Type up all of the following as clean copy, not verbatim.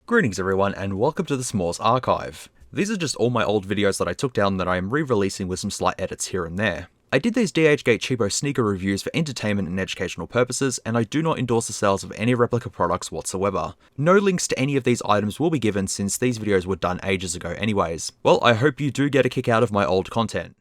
Greetings everyone and welcome to the SMOOREZ archive. These are just all my old videos that I took down that I am re-releasing with some slight edits here and there. I did these DHGate Cheapo sneaker reviews for entertainment and educational purposes, and I do not endorse the sales of any Replica products whatsoever. No links to any of these items will be given since these videos were done ages ago anyways. Well, I hope you do get a kick out of my old content.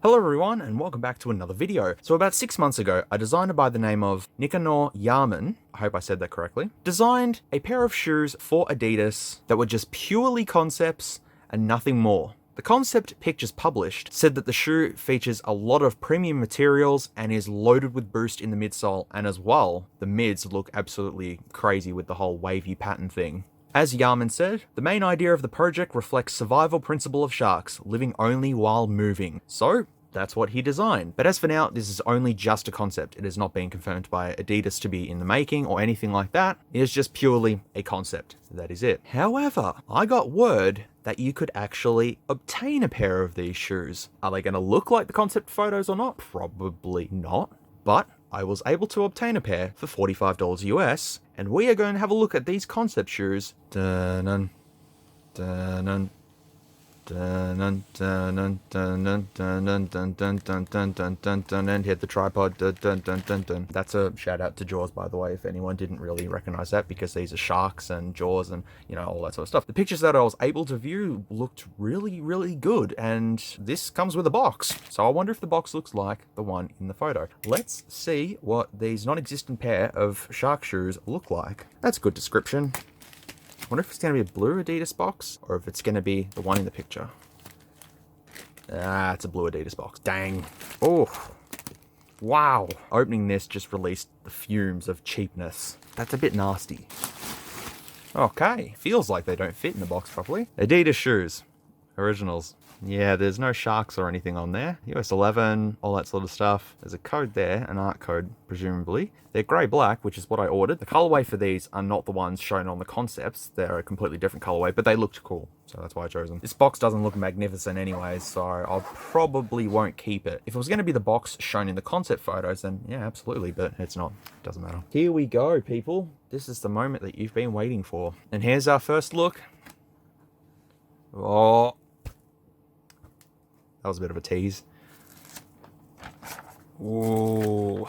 Hello everyone and welcome back to another video. So about 6 months ago, a designer by the name of Nicanor Yarman, I hope I said that correctly, designed a pair of shoes for Adidas that were just purely concepts and nothing more. The concept pictures published said that the shoe features a lot of premium materials and is loaded with boost in the midsole, and as well, the mids look absolutely crazy with the whole wavy pattern thing. As Yarman said, the main idea of the project reflects survival principle of sharks, living only while moving. So, that's what he designed. But as for now, this is only just a concept. It is not being confirmed by Adidas to be in the making or anything like that. It is just purely a concept. That is it. However, I got word that you could actually obtain a pair of these shoes. Are they going to look like the concept photos or not? Probably not. But I was able to obtain a pair for $45 US, and we are going to have a look at these concept shoes. Dun-dun, dun-dun, dun-dun, dun-dun, dun-dun, dun-dun, dun-dun, dun-dun, dun-dun, dun, and hit the tripod. Dun, dun, dun, dun. That's a shout out to Jaws, by the way, if anyone didn't really recognize that, because these are sharks and Jaws and, you know, all that sort of stuff. The pictures that I was able to view looked really, really good, and this comes with a box. So I wonder if the box looks like the one in the photo. Let's see what these non-existent pair of shark shoes look like. That's a good description. I wonder if it's going to be a blue Adidas box or if it's going to be the one in the picture. Ah, it's a blue Adidas box. Dang. Oh, wow. Opening this just released the fumes of cheapness. That's a bit nasty. Okay, feels like they don't fit in the box properly. Adidas shoes. Originals. Yeah, there's no sharks or anything on there. US 11, all that sort of stuff. There's a code there, an art code, presumably. They're grey-black, which is what I ordered. The colorway for these are not the ones shown on the concepts. They're a completely different colorway, but they looked cool, so that's why I chose them. This box doesn't look magnificent anyways, so I probably won't keep it. If it was going to be the box shown in the concept photos, then yeah, absolutely, but it's not. It doesn't matter. Here we go, people. This is the moment that you've been waiting for. And here's our first look. Oh, that was a bit of a tease. Ooh.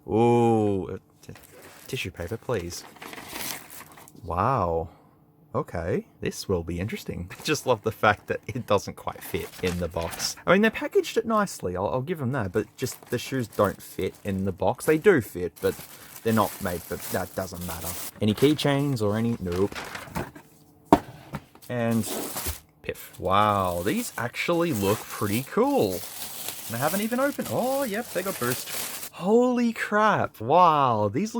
Ooh. Tissue paper, please. Wow. Okay. This will be interesting. I just love the fact that it doesn't quite fit in the box. I mean, they packaged it nicely. I'll give them that. But just the shoes don't fit in the box. They do fit, but they're not made for... That doesn't matter. Any keychains or any... Nope. And... Piff. Wow, these actually look pretty cool. And I haven't even opened. Oh, yep, they got boost. Holy crap. Wow, these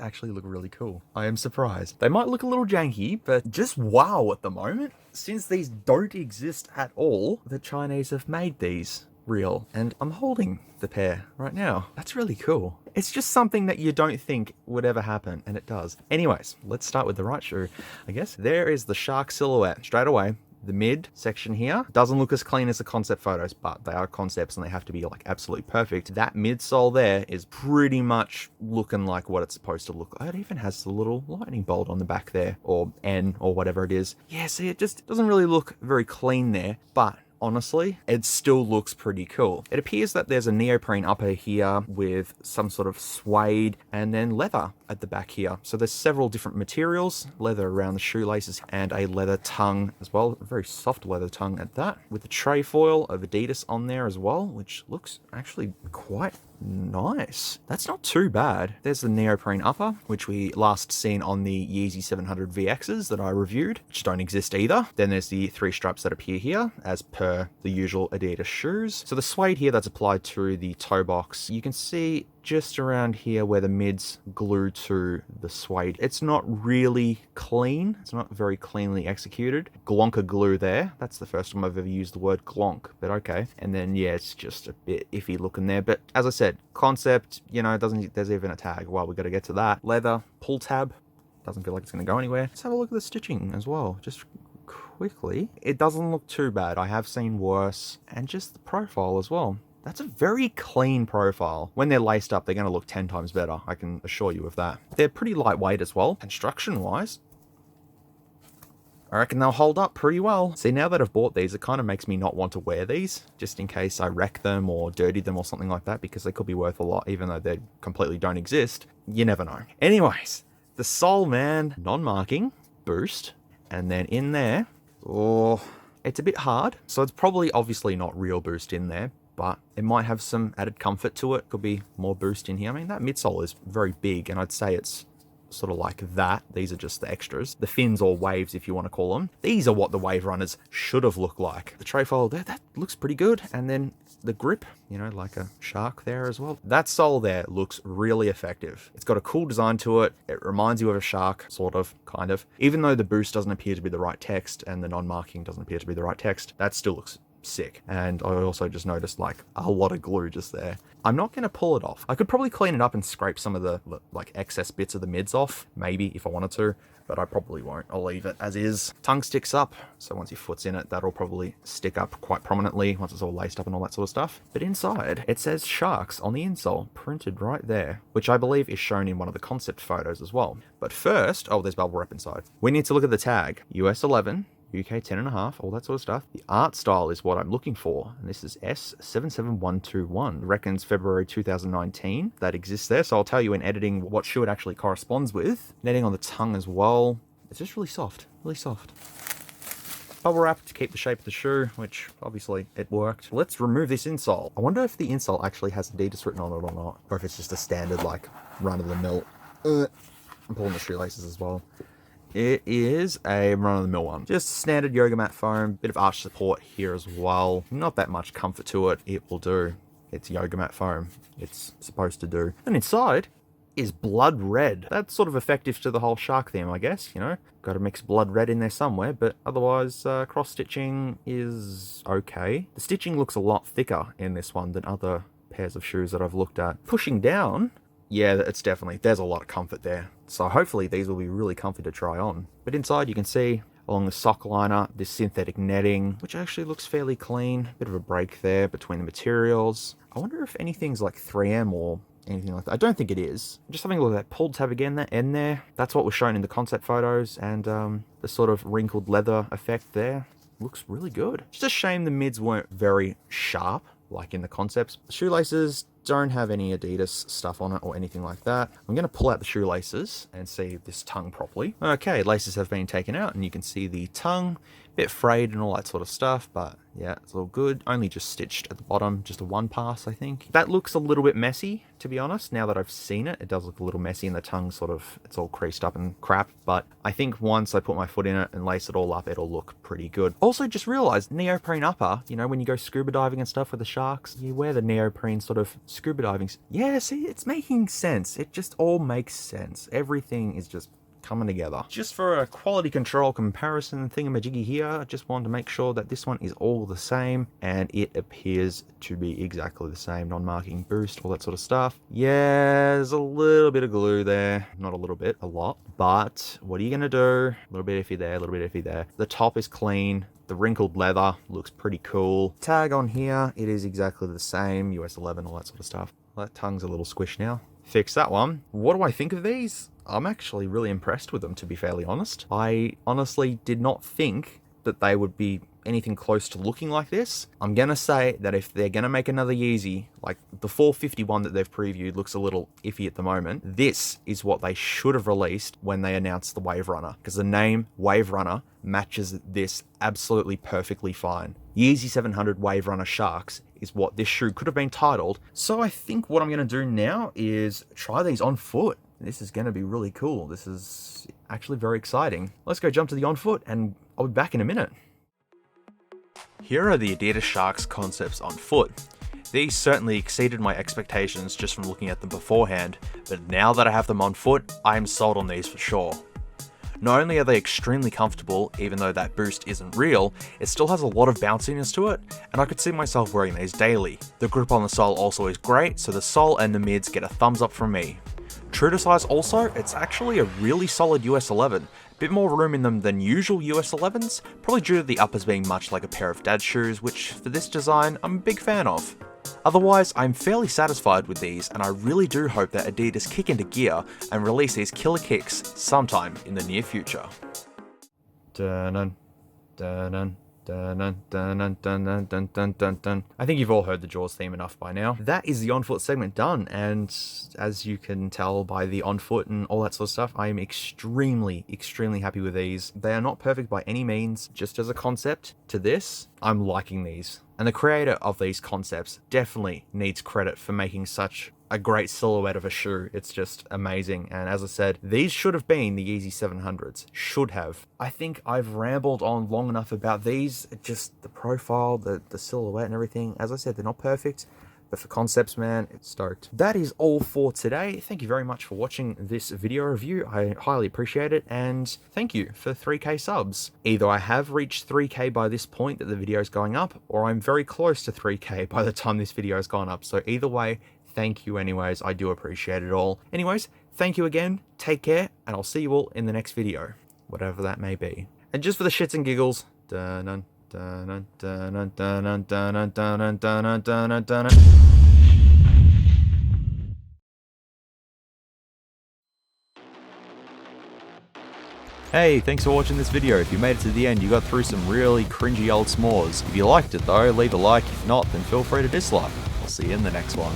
actually look really cool. I am surprised. They might look a little janky, but just wow at the moment. Since these don't exist at all, the Chinese have made these real. And I'm holding the pair right now. That's really cool. It's just something that you don't think would ever happen, and it does. Anyways, let's start with the right shoe, I guess. There is the shark silhouette straight away. The mid section here doesn't look as clean as the concept photos, but they are concepts and they have to be like absolutely perfect. That midsole there is pretty much looking like what it's supposed to look like. It even has the little lightning bolt on the back there, or N, or whatever it is. Yeah, see, it just doesn't really look very clean there, but honestly, it still looks pretty cool. It appears that there's a neoprene upper here with some sort of suede and then leather at the back here. So there's several different materials, leather around the shoelaces and a leather tongue as well. A very soft leather tongue at that, with the tray foil of Adidas on there as well, which looks actually quite nice. That's not too bad. There's the neoprene upper, which we last seen on the Yeezy 700 VXs that I reviewed, which don't exist either. Then there's the 3 straps that appear here, as per the usual Adidas shoes. So the suede here that's applied to the toe box, you can see just around here where the mids glue to the suede. It's not really clean. It's not very cleanly executed. Glonka glue there. That's the first time I've ever used the word glonk, but okay. And then, yeah, it's just a bit iffy looking there. But as I said, concept, you know, there's even a tag. Well, we got to get to that. Leather, pull tab. Doesn't feel like it's going to go anywhere. Let's have a look at the stitching as well. Just quickly. It doesn't look too bad. I have seen worse. And just the profile as well. That's a very clean profile. When they're laced up, they're going to look 10 times better. I can assure you of that. They're pretty lightweight as well. Construction-wise, I reckon they'll hold up pretty well. See, now that I've bought these, it kind of makes me not want to wear these, just in case I wreck them or dirty them or something like that, because they could be worth a lot, even though they completely don't exist. You never know. Anyways, the sole, man, non-marking, boost, and then in there, oh, it's a bit hard. So it's probably obviously not real boost in there, but it might have some added comfort to it. Could be more boost in here. I mean, that midsole is very big, and I'd say it's sort of like that. These are just the extras. The fins or waves, if you want to call them. These are what the wave runners should have looked like. The trefoil there, that looks pretty good. And then the grip, you know, like a shark there as well. That sole there looks really effective. It's got a cool design to it. It reminds you of a shark, sort of, kind of. Even though the boost doesn't appear to be the right text and the non-marking doesn't appear to be the right text, that still looks sick. And I also just noticed like a lot of glue just there. I'm not going to pull it off. I could probably clean it up and scrape some of the like excess bits of the mids off, maybe if I wanted to, but I probably won't. I'll leave it as is. Tongue sticks up, so once your foot's in it, that'll probably stick up quite prominently once it's all laced up and all that sort of stuff. But inside, it says sharks on the insole, printed right there, which I believe is shown in one of the concept photos as well. But first, oh, there's bubble wrap inside. We need to look at the tag. US 11, UK 10.5, all that sort of stuff. The art style is what I'm looking for, and this is S77121. Reckons February 2019. That exists there, so I'll tell you in editing what shoe it actually corresponds with. Netting on the tongue as well. It's just really soft, really soft. Bubble wrap to keep the shape of the shoe, which obviously it worked. Let's remove this insole. I wonder if the insole actually has Adidas written on it or not, or if it's just a standard like run-of-the-mill. I'm pulling the shoelaces as well. It is a run-of-the-mill one. Just standard yoga mat foam, bit of arch support here as well. Not that much comfort to it. It will do. It's yoga mat foam. It's supposed to do. And inside is blood red. That's sort of effective to the whole shark theme, I guess, you know. Got to mix blood red in there somewhere, but otherwise cross-stitching is okay. The stitching looks a lot thicker in this one than other pairs of shoes that I've looked at. Pushing down, yeah, it's definitely, there's a lot of comfort there. So hopefully these will be really comfy to try on. But inside you can see along the sock liner, this synthetic netting, which actually looks fairly clean. Bit of a break there between the materials. I wonder if anything's like 3M or anything like that. I don't think it is. Just having a look at that pulled tab again, that end there. That's what was shown in the concept photos, and the sort of wrinkled leather effect there looks really good. It's just a shame the mids weren't very sharp like in the concepts. The shoelaces don't have any Adidas stuff on it or anything like that. I'm going to pull out the shoelaces and see this tongue properly. Okay, laces have been taken out and you can see the tongue, a bit frayed and all that sort of stuff, but yeah, it's all good. Only just stitched at the bottom, just a one pass, I think. That looks a little bit messy, to be honest. Now that I've seen it, it does look a little messy and the tongue sort of, it's all creased up and crap, but I think once I put my foot in it and lace it all up, it'll look pretty good. Also, just realized neoprene upper, you know, when you go scuba diving and stuff with the sharks, you wear the neoprene sort of scuba diving. Yeah, see, it's making sense. It just all makes sense. Everything is just coming together. Just for a quality control comparison thingamajiggy here, I just wanted to make sure that this one is all the same, and it appears to be exactly the same. Non-marking boost, all that sort of stuff. Yeah, there's a little bit of glue there. Not a little bit, a lot. But what are you gonna do? A little bit iffy there, a little bit iffy there. The top is clean. The wrinkled leather looks pretty cool. Tag on here, it is exactly the same. US 11, all that sort of stuff. That tongue's a little squished now. Fix that one. What do I think of these? I'm actually really impressed with them, to be fairly honest. I honestly did not think that they would be anything close to looking like this. I'm gonna say that if they're gonna make another Yeezy, like the 451 that they've previewed looks a little iffy at the moment, this is what they should have released when they announced the Wave Runner, because the name Wave Runner matches this absolutely perfectly fine. Yeezy 700 Wave Runner Sharks is what this shoe could have been titled. So I think what I'm gonna do now is try these on foot. This is going to be really cool. This is actually very exciting. Let's go jump to the on foot and I'll be back in a minute. Here are the Adidas Sharks concepts on foot. These certainly exceeded my expectations just from looking at them beforehand, but now that I have them on foot, I am sold on these for sure. Not only are they extremely comfortable, even though that boost isn't real, it still has a lot of bounciness to it, and I could see myself wearing these daily. The grip on the sole also is great, so the sole and the mids get a thumbs up from me. True to size also, it's actually a really solid US 11. A bit more room in them than usual US 11s, probably due to the uppers being much like a pair of dad's shoes, which for this design, I'm a big fan of. Otherwise, I'm fairly satisfied with these, and I really do hope that Adidas kick into gear and release these killer kicks sometime in the near future. Dun-dun, dun-dun, dun-dun, dun-dun, dun-dun, dun-dun, dun-dun. I think you've all heard the Jaws theme enough by now. That is the on foot segment done, and as you can tell by the on foot and all that sort of stuff, I am extremely happy with these. They are not perfect by any means. Just as a concept to this, I'm liking these. And the creator of these concepts definitely needs credit for making such a great silhouette of a shoe. It's just amazing. And as I said, these should have been the Yeezy 700s. Should have. I think I've rambled on long enough about these. Just the profile, the silhouette and everything. As I said, they're not perfect, but for concepts, man, it's stoked. That is all for today. Thank you very much for watching this video review. I highly appreciate it, and thank you for 3K subs. Either I have reached 3K by this point that the video is going up, or I'm very close to 3K by the time this video has gone up. So either way, thank you anyways. I do appreciate it all. Anyways, thank you again. Take care, and I'll see you all in the next video, whatever that may be. And just for the shits and giggles, dun-dun, dun-dun, dun-dun, dun-dun, dun-dun, dun-dun, dun-dun, dun-dun, dun-dun. Hey, thanks for watching this video. If you made it to the end, you got through some really cringy old s'mores. If you liked it though, leave a like. If not, then feel free to dislike. I'll see you in the next one.